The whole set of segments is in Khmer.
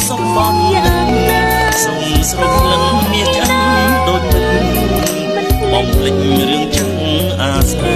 សំបំសុំស្រស់លឹងមាចាន់ដូចបំភ្លេចរឿងចឹងអាស្នេ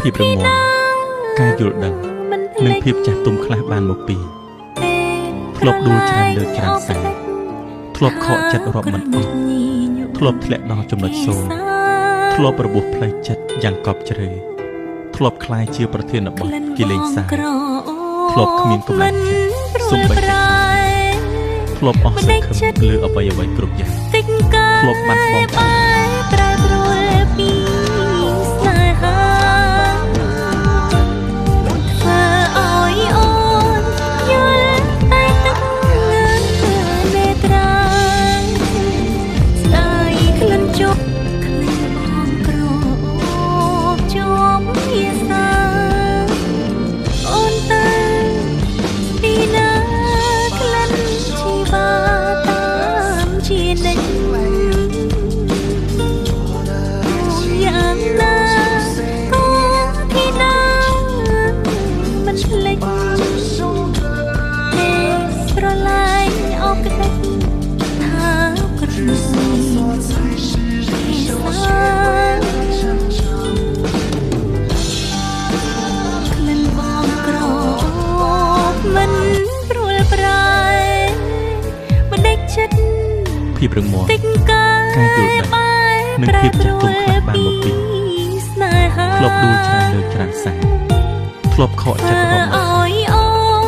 ភាពរងំការយល់ដឹងនិងភាពចាស់ទុំខ្លះបានមកពីធ្លាប់ដួលច្រើនលើកច្រើនសាធ្លាប់ខកចិត្តរាប់មិនអស់ធ្លាប់ធ្លាក់ដល់ចំណុចសូន្យធ្លាប់របួសផ្លូវចិត្តយ៉ាងកប់ជ្រៅធ្លាប់คล้ายជាប្រធានបទកិលេសសាធ្លាប់គ្មានកម្លាំងចិត្តសុំបែកធ្លាប់អស់សង្ឃឹមលើអ្វីអ្វីគ្រប់យ៉ាងធ្លាប់បាត់បង់ប្រែប្រួលពីស្នេហាភាពរឹងមាំការយល់ដឹងនិងភាពចាស់ទុំខ្លះបានមកពីធ្លាប់ដួលច្រើនលើកច្រើនសាធ្លាប់ខកចិត្តរាប់មិន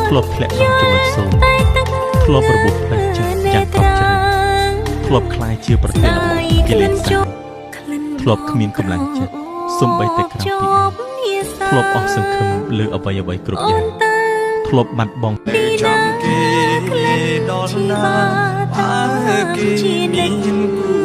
ធ្លាប់ធ្លាក់ដល់ចំណុចសូន្យធ្លាប់របួសផ្លូវចិត្តយ៉ាងកប់ជ្រៅធ្លាប់คล้ายជាប្រធានបទកិលេសសាធ្លាប់គ្មានកម្លាំងចិត្តសូម្បីតែក្រៅពីធ្លាប់អស់សង្ឃឹមលើអ្វីអ្វីគ្រប់យ៉ាងធ្លាប់បាត់បង់តែចាំគេដល់ណា គេមានគូ